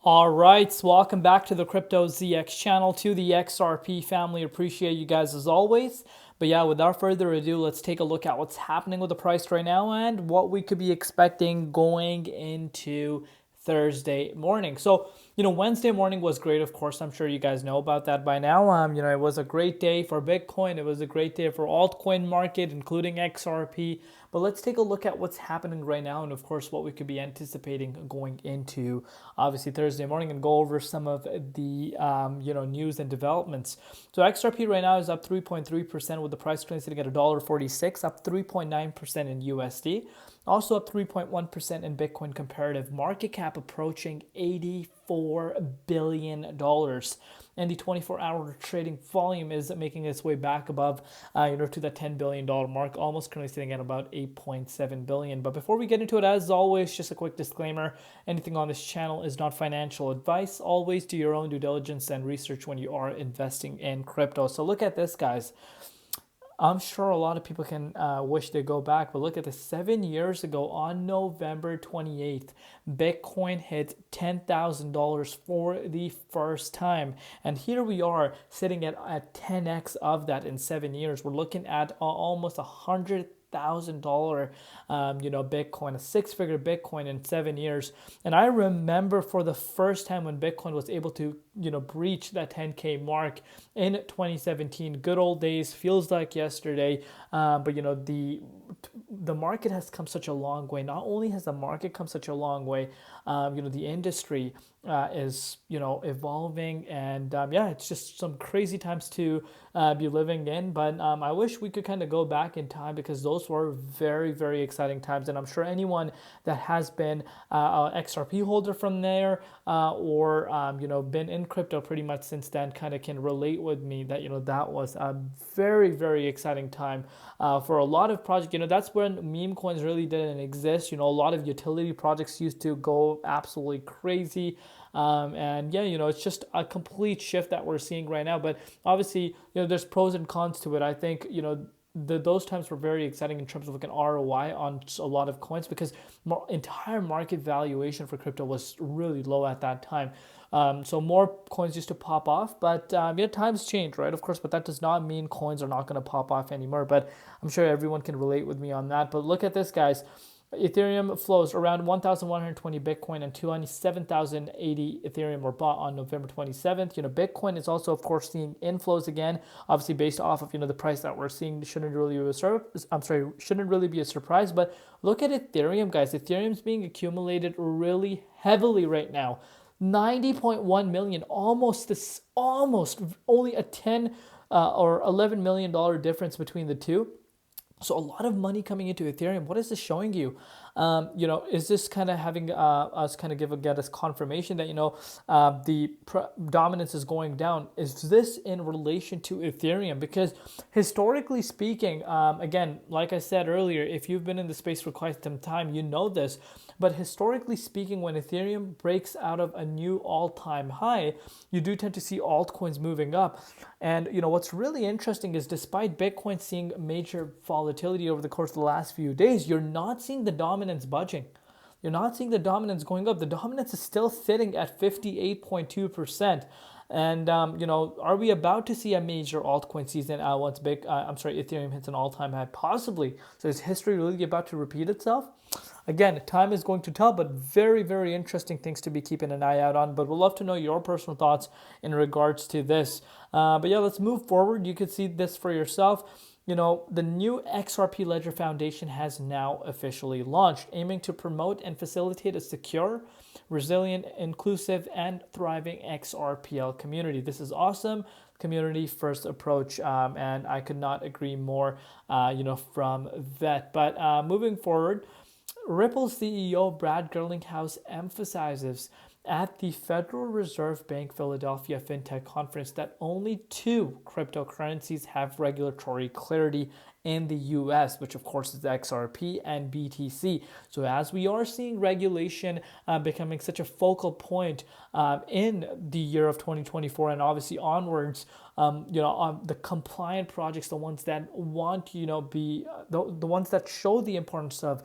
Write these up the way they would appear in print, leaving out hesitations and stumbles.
All right, so welcome back to the Crypto ZX channel, to the XRP family. Appreciate you guys as always. But yeah, without further ado, let's take a look at what's happening with the price right now and what we could be expecting going into Thursday morning. So, Wednesday morning was great, of course. I'm sure you guys know about that by now. It was a great day for Bitcoin. It was a great day for altcoin market, including XRP. But let's take a look at what's happening right now and, of course, what we could be anticipating going into, obviously, Thursday morning, and go over some of the, news and developments. So XRP right now is up 3.3% with the price currently sitting at $1.46, up 3.9% in USD. Also up 3.1% in Bitcoin comparative. Market cap approaching $84 billion. And the 24-hour trading volume is making its way back above, to the $10 billion mark, almost currently sitting at about 8.7 billion. But before we get into it, as always, just a quick disclaimer: anything on this channel is not financial advice. Always do your own due diligence and research when you are investing in crypto. So look at this, guys. I'm sure a lot of people can wish they go back, but look at this. 7 years ago, on November 28th, Bitcoin hit $10,000 for the first time. And here we are sitting at 10x of that in 7 years. We're looking at almost $100,000, Bitcoin, a six-figure Bitcoin in 7 years. And I remember for the first time when Bitcoin was able to, breach that 10K mark in 2017. Good old days, feels like yesterday. But the market has come such a long way. Not only has the market come such a long way, the industry is, evolving, and it's just some crazy times to be living in. But I wish we could kind of go back in time, because those were very, very exciting times. And I'm sure anyone that has been an XRP holder from there, or been in crypto pretty much since then, kind of can relate with me that that was a very, very exciting time for a lot of projects. That's when meme coins really didn't exist. A lot of utility projects used to go absolutely crazy. It's just a complete shift that we're seeing right now. But obviously, there's pros and cons to it. I think, those times were very exciting in terms of like an ROI on a lot of coins, because entire market valuation for crypto was really low at that time. So more coins used to pop off, but times change, right? Of course, but that does not mean coins are not going to pop off anymore. But I'm sure everyone can relate with me on that. But look at this, guys. Ethereum flows around 1,120 Bitcoin and 27,080 Ethereum were bought on November 27th. Bitcoin is also, of course, seeing inflows again, obviously based off of, the price that we're seeing. Shouldn't really be a surprise. But look at Ethereum, guys. Ethereum's being accumulated really heavily right now. 90.1 million, almost only a 10 or $11 million difference between the two. So a lot of money coming into Ethereum. What is this showing you? Is this kind of having us kind of get us confirmation that, the dominance is going down? Is this in relation to Ethereum? Because historically speaking, again, like I said earlier, if you've been in the space for quite some time, you know this. But historically speaking, when Ethereum breaks out of a new all-time high, you do tend to see altcoins moving up. And what's really interesting is, despite Bitcoin seeing major volatility over the course of the last few days, you're not seeing the dominance budging. You're not seeing the dominance going up. The dominance is still sitting at 58.2%. And, are we about to see a major altcoin season once Ethereum hits an all-time high? Possibly. So is history really about to repeat itself? Again, time is going to tell, but very, very interesting things to be keeping an eye out on. But we'd love to know your personal thoughts in regards to this. Let's move forward. You can see this for yourself. The new XRP Ledger Foundation has now officially launched, aiming to promote and facilitate a secure, resilient, inclusive, and thriving XRPL community. This is awesome. Community first approach, and I could not agree more, from that. But moving forward, Ripple CEO Brad Garlinghouse emphasizes at the Federal Reserve Bank Philadelphia FinTech Conference that only 2 cryptocurrencies have regulatory clarity in the US, which of course is XRP and BTC. So as we are seeing regulation becoming such a focal point in the year of 2024 and obviously onwards, the compliant projects, the ones that want, be the ones that show the importance of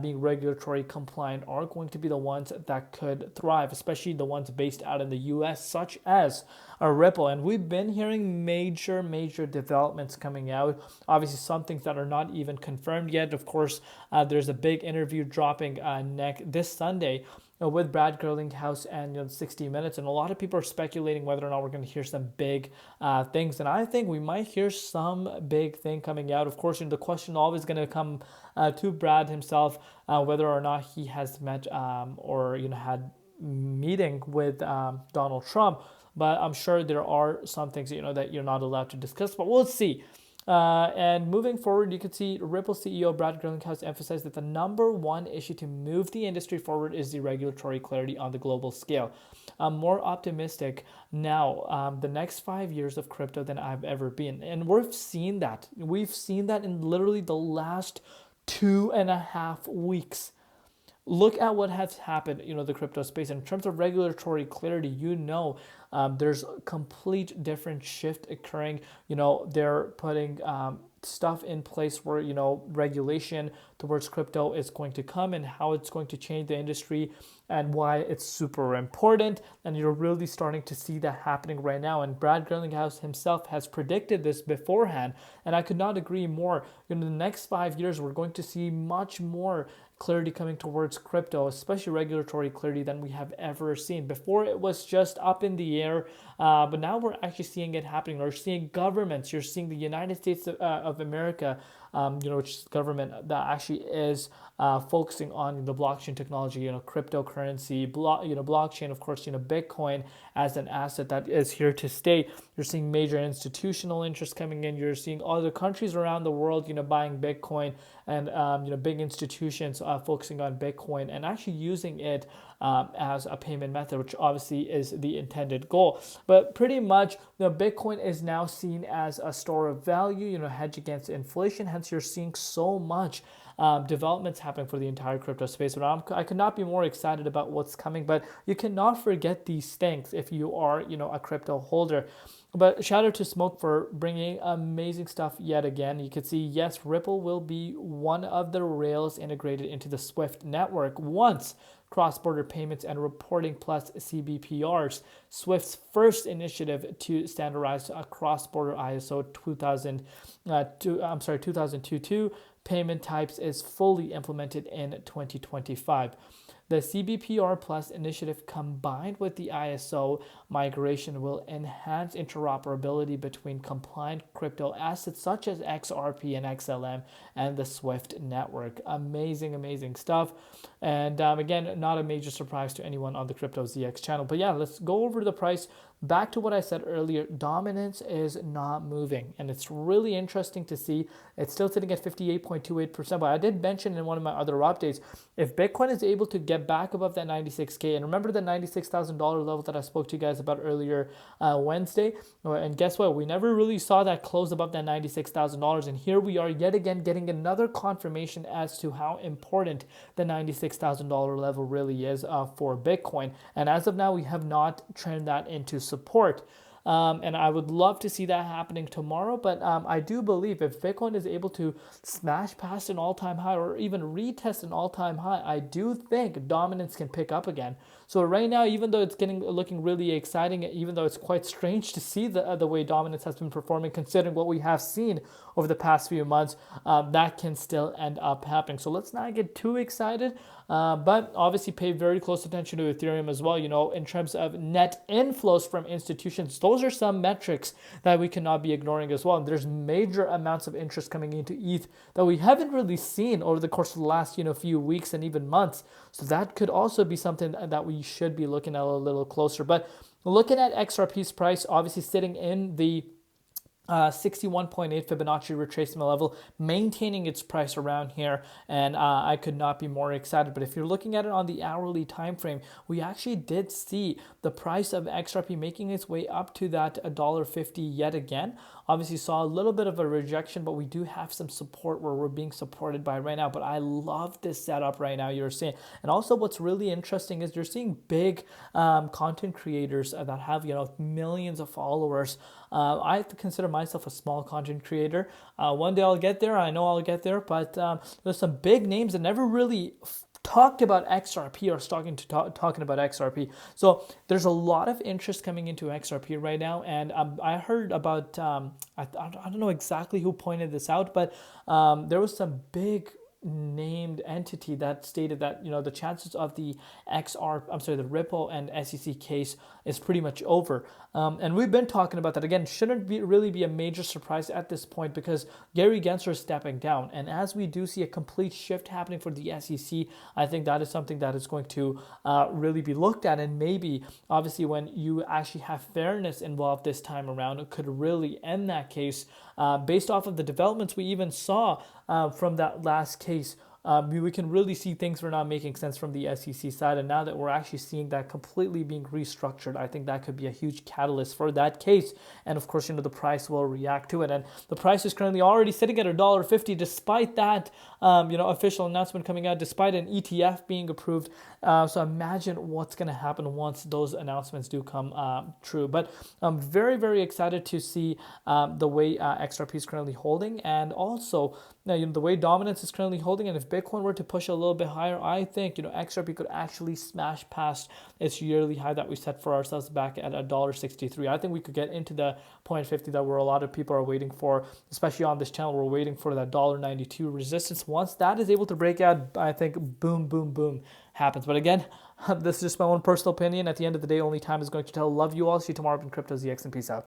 being regulatory compliant are going to be the ones that could thrive, especially the ones based out in the US, such as Ripple. And we've been hearing major developments coming out. Obviously, some things that are not even confirmed yet. Of course, there's a big interview dropping this Sunday with Brad Garlinghouse and 60 Minutes, and a lot of people are speculating whether or not we're going to hear some big things, and I think we might hear some big thing coming out. Of course, the question always going to come to Brad himself, whether or not he has met or had meeting with Donald Trump, but I'm sure there are some things that you're not allowed to discuss, but we'll see. And moving forward, you can see Ripple CEO Brad Garlinghouse emphasized that the number one issue to move the industry forward is the regulatory clarity on the global scale. I'm more optimistic now, the next 5 years of crypto than I've ever been. And we've seen that. We've seen that in literally the last 2.5 weeks. Look at what has happened, the crypto space. In terms of regulatory clarity, there's a complete different shift occurring. They're putting stuff in place where, regulation towards crypto is going to come and how it's going to change the industry and why it's super important. And you're really starting to see that happening right now. And Brad Garlinghouse himself has predicted this beforehand. And I could not agree more. In the next 5 years, we're going to see much more clarity coming towards crypto, especially regulatory clarity, than we have ever seen. Before, it was just up in the air, but now we're actually seeing it happening. We're seeing governments. You're seeing the United States of America, which is government that actually is focusing on the blockchain technology, cryptocurrency, blockchain, of course, Bitcoin as an asset that is here to stay. You're seeing major institutional interest coming in. You're seeing other countries around the world, buying Bitcoin, and big institutions focusing on Bitcoin and actually using it as a payment method, which obviously is the intended goal. But pretty much, Bitcoin is now seen as a store of value, hedge against inflation. Hence, you're seeing so much developments happening for the entire crypto space. But I could not be more excited about what's coming. But you cannot forget these things if you are, a crypto holder. But shout out to Smoke for bringing amazing stuff yet again. You can see, yes, Ripple will be one of the rails integrated into the SWIFT network once cross-border payments and reporting plus CBPRs, SWIFT's first initiative to standardize a cross-border ISO 2022 payment types, is fully implemented in 2025. The CBPR Plus initiative combined with the ISO migration will enhance interoperability between compliant crypto assets such as XRP and XLM and the SWIFT network. Amazing stuff. And again, not a major surprise to anyone on the Crypto ZX channel. But yeah, let's go over the price. Back to what I said earlier, dominance is not moving, and it's really interesting to see. It's still sitting at 58.28%, but I did mention in one of my other updates, if Bitcoin is able to get back above that 96K, and remember the $96,000 level that I spoke to you guys about earlier Wednesday, and guess what? We never really saw that close above that $96,000, and here we are yet again getting another confirmation as to how important the $96,000 level really is for Bitcoin, and as of now, we have not turned that into support. And I would love to see that happening tomorrow, but I do believe if Bitcoin is able to smash past an all-time high or even retest an all-time high, I do think dominance can pick up again. So right now, even though it's looking really exciting, even though it's quite strange to see the way dominance has been performing, considering what we have seen over the past few months, that can still end up happening. So let's not get too excited, but obviously pay very close attention to Ethereum as well. In terms of net inflows from institutions, those are some metrics that we cannot be ignoring as well. And there's major amounts of interest coming into ETH that we haven't really seen over the course of the last few weeks and even months. So that could also be something that we should be looking at a little closer. But looking at XRP's price, obviously sitting in the 61.8 Fibonacci retracement level, maintaining its price around here, and I could not be more excited. But if you're looking at it on the hourly time frame, we actually did see the price of XRP making its way up to that $1.50 yet again obviously saw a little bit of a rejection, but we do have some support where we're being supported by right now. But I love this setup right now you're seeing. And also what's really interesting is you're seeing big content creators that have, millions of followers. I consider myself a small content creator. One day I'll get there. I know I'll get there, but there's some big names that never really talked about XRP or talking about XRP. So there's a lot of interest coming into XRP right now, and I heard about I don't know exactly who pointed this out, but there was some big named entity that stated that the chances of the the Ripple and SEC case is pretty much over, and we've been talking about that. Again, shouldn't really be a major surprise at this point because Gary Gensler is stepping down, and as we do see a complete shift happening for the SEC, I think that is something that is going to really be looked at, and maybe obviously when you actually have fairness involved this time around, it could really end that case. Based off of the developments we even saw from that last case, we can really see things were not making sense from the SEC side, and now that we're actually seeing that completely being restructured, I think that could be a huge catalyst for that case. And of course, the price will react to it, and the price is currently already sitting at $1.50, despite that official announcement coming out, despite an ETF being approved. So imagine what's going to happen once those announcements do come true. But I'm very, very excited to see the way XRP is currently holding, and also the way dominance is currently holding. And if Bitcoin were to push a little bit higher, I think XRP could actually smash past its yearly high that we set for ourselves back at $1.63. I think we could get into the 0.50 that where a lot of people are waiting for, especially on this channel. We're waiting for that $1.92 resistance. Once that is able to break out, I think boom, boom, boom happens. But again, this is just my own personal opinion. At the end of the day, only time is going to tell. Love you all. See you tomorrow in Crypto ZX, and peace out.